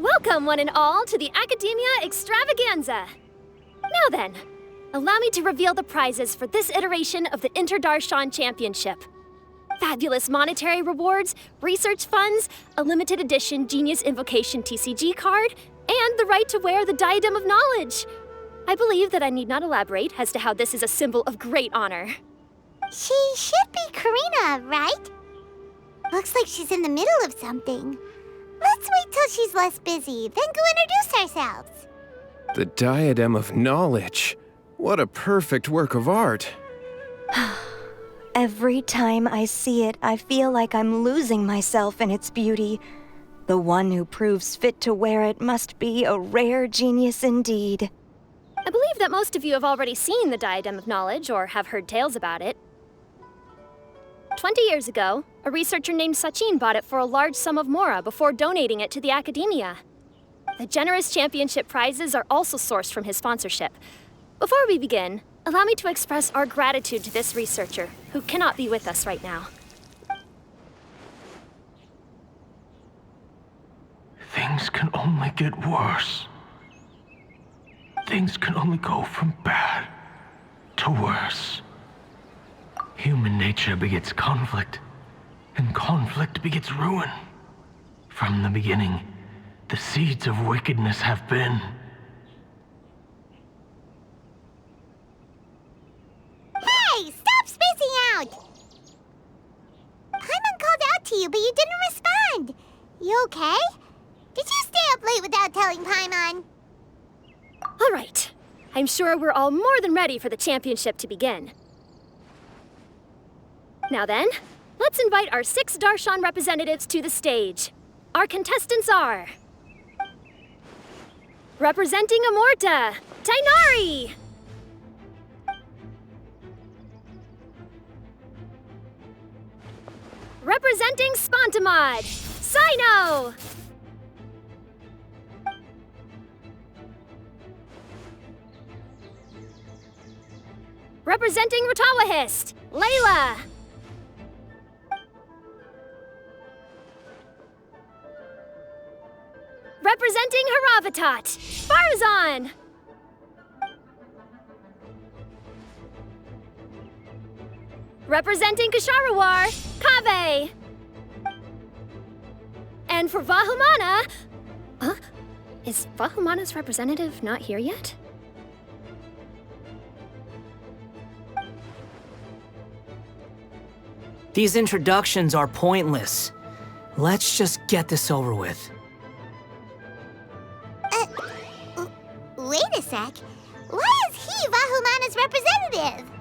Welcome, one and all, to the Academia Extravaganza. Now then, allow me to reveal the prizes for this iteration of the Interdarshan Championship. Fabulous monetary rewards, research funds, a limited edition Genius Invocation TCG card, and the right to wear the Diadem of Knowledge. I believe that I need not elaborate as to how this is a symbol of great honor. She should be Karina, right? Looks like she's in the middle of something. Let's wait till she's less busy, then go introduce ourselves. The Diadem of Knowledge. What a perfect work of art. Every time I see it, I feel like I'm losing myself in its beauty. The one who proves fit to wear it must be a rare genius indeed. I believe that most of you have already seen the Diadem of Knowledge or have heard tales about it. 20 years ago, a researcher named Sachin bought it for a large sum of mora before donating it to the Academia. The generous championship prizes are also sourced from his sponsorship. Before we begin, allow me to express our gratitude to this researcher, who cannot be with us right now. Things can only get worse. Things can only go from bad to worse. Human nature begets conflict, and conflict begets ruin. From the beginning, the seeds of wickedness have been. Hey, stop spacing out! Paimon called out to you, but you didn't respond. You okay? Did you stay up late without telling Paimon? All right. I'm sure we're all more than ready for the championship to begin. Now then, let's invite our 6 Darshan representatives to the stage. Our contestants are... Representing Amorta, Tainari! Representing Spontamod, Sino! Representing Ratawahist, Layla! Representing Haravatat, Farazan! Representing Kasharawar, Kaveh! And for Vahumana... Is Vahumana's representative not here yet? These introductions are pointless. Let's just get this over with. Wait a sec. Why is he Vahumana's representative?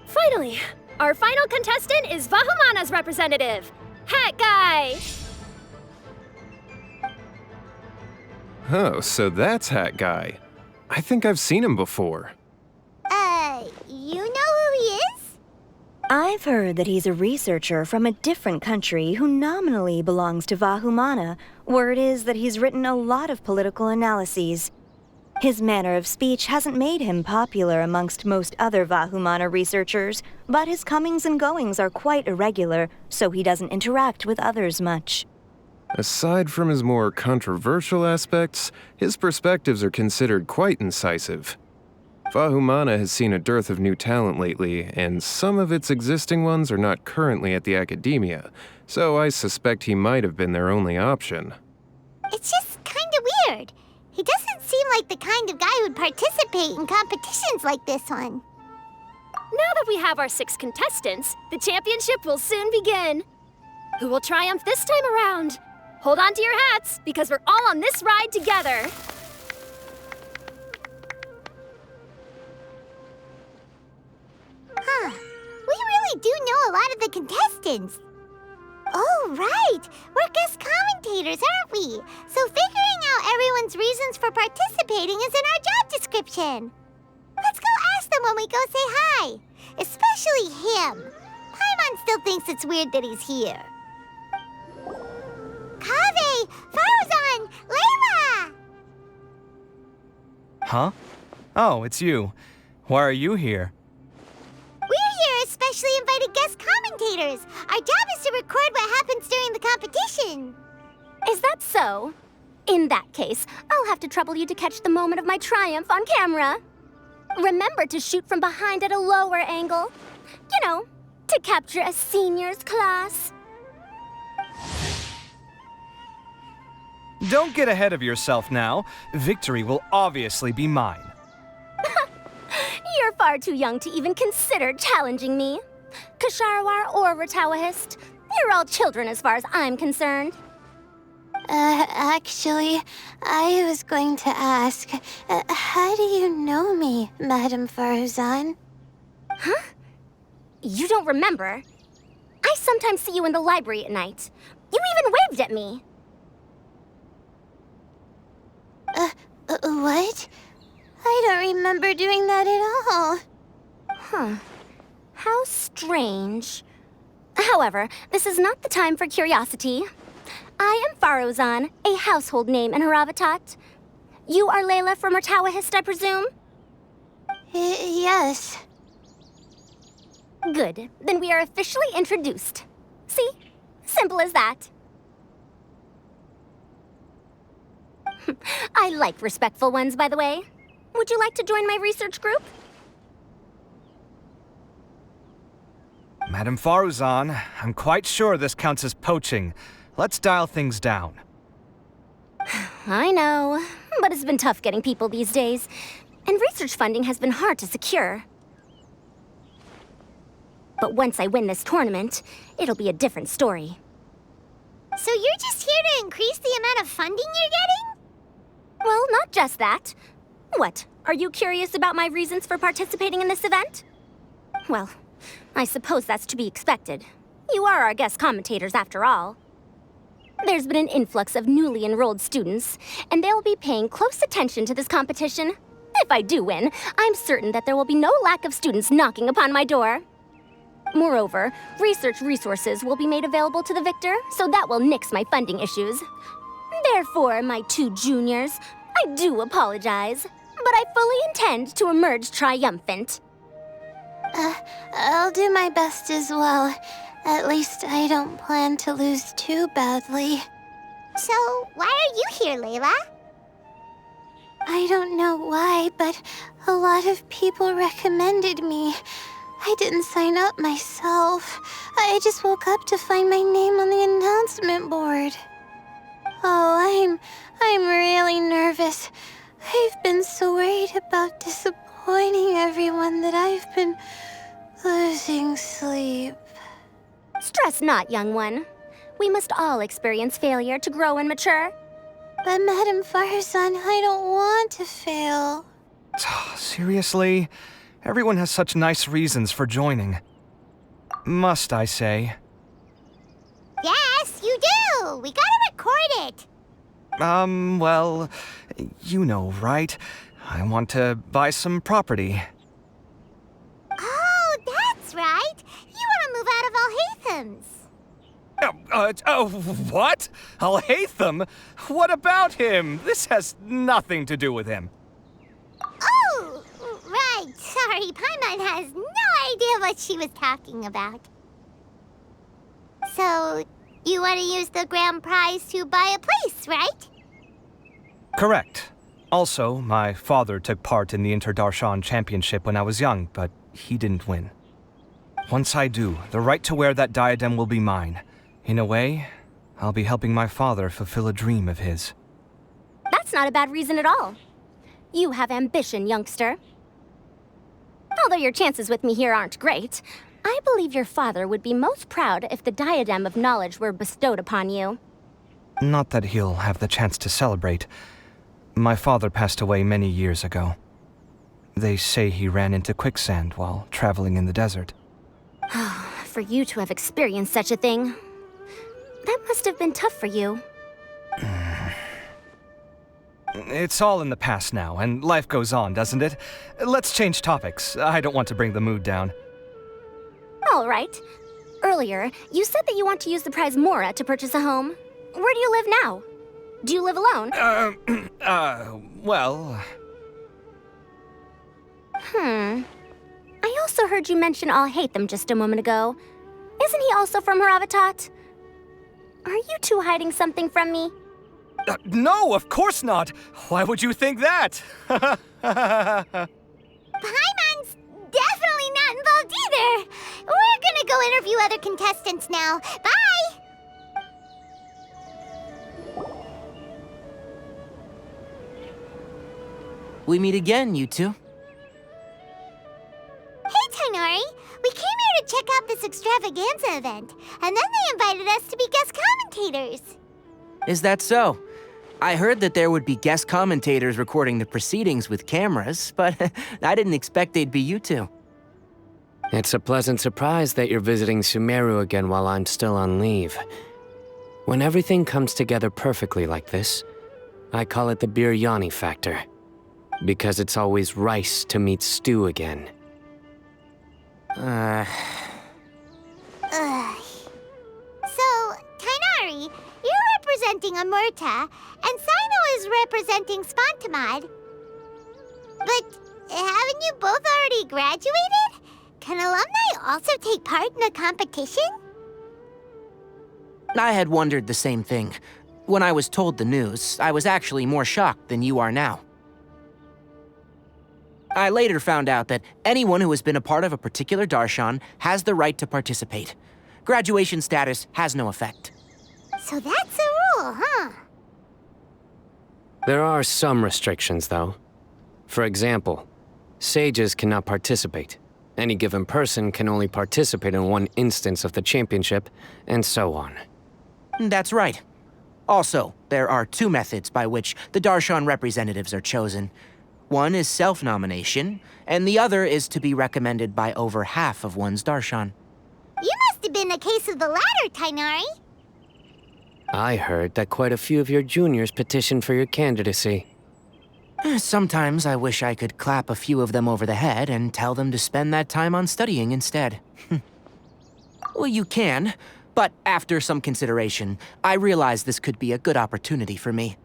Finally, our final contestant is Vahumana's representative, Hat Guy! Oh, so that's Hat Guy. I think I've seen him before. You know who he is? I've heard that he's a researcher from a different country who nominally belongs to Vahumana. Word is that he's written a lot of political analyses. His manner of speech hasn't made him popular amongst most other Vahumana researchers, but his comings and goings are quite irregular, so he doesn't interact with others much. Aside from his more controversial aspects, his perspectives are considered quite incisive. Vahumana has seen a dearth of new talent lately, and some of its existing ones are not currently at the Academia, so I suspect he might have been their only option. It's just kinda weird. He doesn't seem like the kind of guy who'd participate in competitions like this one. Now that we have our 6 contestants, the championship will soon begin. Who will triumph this time around? Hold on to your hats, because we're all on this ride together. Huh. We really do know a lot of the contestants. Oh, right. We're guest commentators, aren't we? So figuring out everyone's reasons for participating is in our job description. Let's go ask them when we go say hi. Especially him. Paimon still thinks it's weird that he's here. Kaveh! Farazan! Layla! Huh? Oh, it's you. Why are you here? We're here as specially invited guest commentators. Our job is to record what happens during the competition. Is that so? In that case, I'll have to trouble you to catch the moment of my triumph on camera. Remember to shoot from behind at a lower angle. You know, to capture a senior's class. Don't get ahead of yourself now. Victory will obviously be mine. You're far too young to even consider challenging me. Kasharawar or Ratawahist, you're all children as far as I'm concerned. Actually, I was going to ask, how do you know me, Madame Faruzan? Huh? You don't remember? I sometimes see you in the library at night. You even waved at me. What? I don't remember doing that at all. Huh. How strange. However, this is not the time for curiosity. I am Faruzan, a household name in Haravatat. You are Layla from Ratawahist, I presume? Yes. Good. Then we are officially introduced. See? Simple as that. I like respectful ones, by the way. Would you like to join my research group? Madame Faruzan, I'm quite sure this counts as poaching. Let's dial things down. I know, but it's been tough getting people these days. And research funding has been hard to secure. But once I win this tournament, it'll be a different story. So you're just here to increase the amount of funding you're getting? Well, not just that. What, are you curious about my reasons for participating in this event? Well, I suppose that's to be expected. You are our guest commentators after all. There's been an influx of newly enrolled students, and they'll be paying close attention to this competition. If I do win, I'm certain that there will be no lack of students knocking upon my door. Moreover, research resources will be made available to the victor, so that will nix my funding issues. Therefore, my two juniors, I do apologize, but I fully intend to emerge triumphant. I'll do my best as well. At least I don't plan to lose too badly. So, why are you here, Layla? I don't know why, but a lot of people recommended me. I didn't sign up myself. I just woke up to find my name on the announcement board. Oh, I'm really nervous. I've been so worried about disappointing everyone that I've been losing sleep. Stress not, young one. We must all experience failure to grow and mature. But Madame Faruzan, I don't want to fail. Seriously? Everyone has such nice reasons for joining. Must I say? Yes, you do! We gotta record it! Well, you know, right? I want to buy some property. Oh, that's right! You want to move out of Alhatham's. What? Alhaitham? What about him? This has nothing to do with him. Oh, right. Sorry, Paimon has no idea what she was talking about. So, you want to use the grand prize to buy a place, right? Correct. Also, my father took part in the Interdarshan championship when I was young, but he didn't win. Once I do, the right to wear that diadem will be mine. In a way, I'll be helping my father fulfill a dream of his. That's not a bad reason at all. You have ambition, youngster. Although your chances with me here aren't great, I believe your father would be most proud if the diadem of knowledge were bestowed upon you. Not that he'll have the chance to celebrate. My father passed away many years ago. They say he ran into quicksand while traveling in the desert. For you to have experienced such a thing, that must have been tough for you. It's all in the past now, and life goes on, doesn't it? Let's change topics. I don't want to bring the mood down. All right. Earlier, you said that you want to use the prize Mora to purchase a home. Where do you live now? Do you live alone? Well... I also heard you mention Alhaitham just a moment ago. Isn't he also from Haravatat? Are you two hiding something from me? No, of course not! Why would you think that? Paimon's definitely not involved either. We're gonna go interview other contestants now. Bye! We meet again, you two. Hey, Tainari. We came here to check out this extravaganza event, and then they invited us to be guest commentators. Is that so? I heard that there would be guest commentators recording the proceedings with cameras, but I didn't expect they'd be you two. It's a pleasant surprise that you're visiting Sumeru again while I'm still on leave. When everything comes together perfectly like this, I call it the biryani factor. Because it's always rice to meet stew again. Ugh. So, Tainari, you're representing Amurta, and Sino is representing Spontamod. But haven't you both already graduated? Can alumni also take part in the competition? I had wondered the same thing. When I was told the news, I was actually more shocked than you are now. I later found out that anyone who has been a part of a particular darshan has the right to participate. Graduation status has no effect. So that's a rule, huh? There are some restrictions, though. For example, sages cannot participate. Any given person can only participate in one instance of the championship, and so on. That's right. Also, there are two methods by which the darshan representatives are chosen. One is self-nomination, and the other is to be recommended by over half of one's darshan. You must have been a case of the latter, Tainari. I heard that quite a few of your juniors petitioned for your candidacy. Sometimes I wish I could clap a few of them over the head and tell them to spend that time on studying instead. Well, you can, but after some consideration, I realize this could be a good opportunity for me.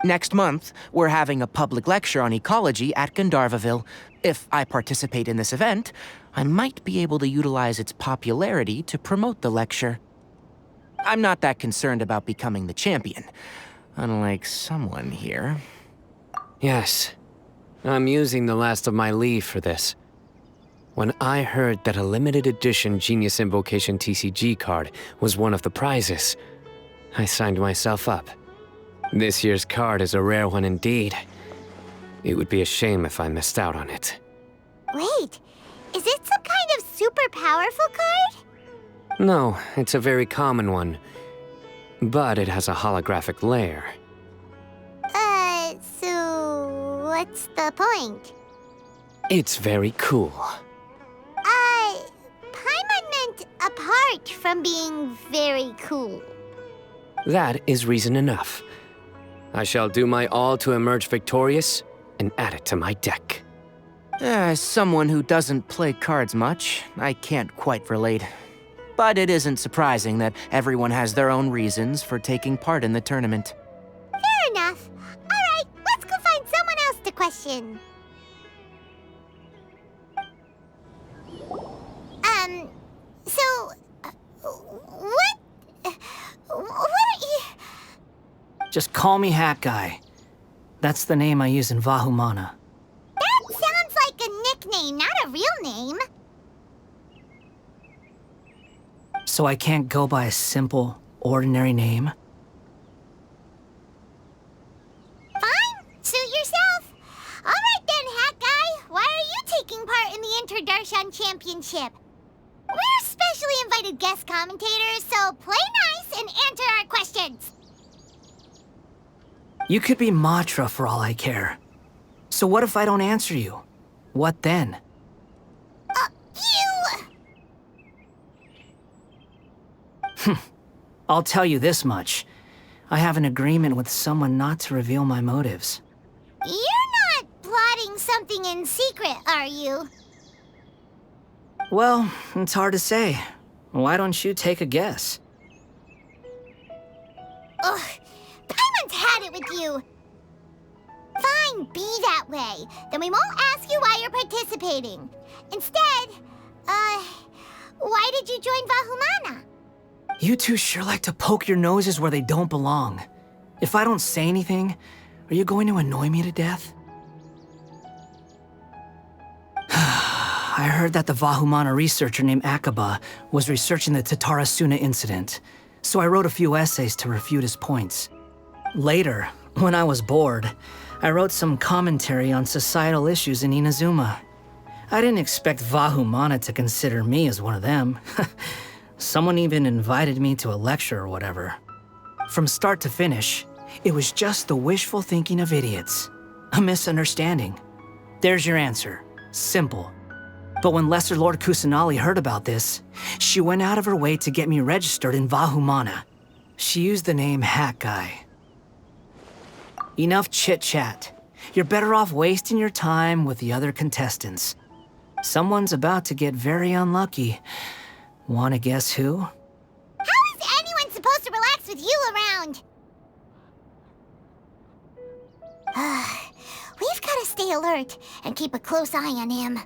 Next month, we're having a public lecture on ecology at Gandharvaville. If I participate in this event, I might be able to utilize its popularity to promote the lecture. I'm not that concerned about becoming the champion, unlike someone here. Yes, I'm using the last of my leave for this. When I heard that a limited edition Genius Invocation TCG card was one of the prizes, I signed myself up. This year's card is a rare one indeed. It would be a shame if I missed out on it. Wait, is it some kind of super powerful card? No, it's a very common one. But it has a holographic layer. So what's the point? It's very cool. Paimon meant apart from being very cool. That is reason enough. I shall do my all to emerge victorious and add it to my deck. As someone who doesn't play cards much, I can't quite relate. But it isn't surprising that everyone has their own reasons for taking part in the tournament. Fair enough. Alright, let's go find someone else to question. What are you... Just call me Hat Guy. That's the name I use in Vahumana. That sounds like a nickname, not a real name. So I can't go by a simple, ordinary name? Fine, suit yourself. Alright then, Hat Guy. Why are you taking part in the Interdarshan Championship? We're specially invited guest commentators, so play nice and answer our questions. You could be Matra for all I care. So what if I don't answer you? What then? I'll tell you this much. I have an agreement with someone not to reveal my motives. You're not plotting something in secret, are you? Well, it's hard to say. Why don't you take a guess? Ugh, Paimon's had it with you. Fine, be that way. Then we won't ask you why you're participating. Instead, why did you join Vahumana? You two sure like to poke your noses where they don't belong. If I don't say anything, are you going to annoy me to death? I heard that the Vahumana researcher named Akaba was researching the Tatarasuna incident, so I wrote a few essays to refute his points. Later, when I was bored, I wrote some commentary on societal issues in Inazuma. I didn't expect Vahumana to consider me as one of them. Someone even invited me to a lecture or whatever. From start to finish, it was just the wishful thinking of idiots. A misunderstanding. There's your answer. Simple. But when Lesser Lord Kusanali heard about this, she went out of her way to get me registered in Vahumana. She used the name Hat Guy. Enough chit-chat. You're better off wasting your time with the other contestants. Someone's about to get very unlucky. Wanna guess who? How is anyone supposed to relax with you around? We've gotta stay alert and keep a close eye on him.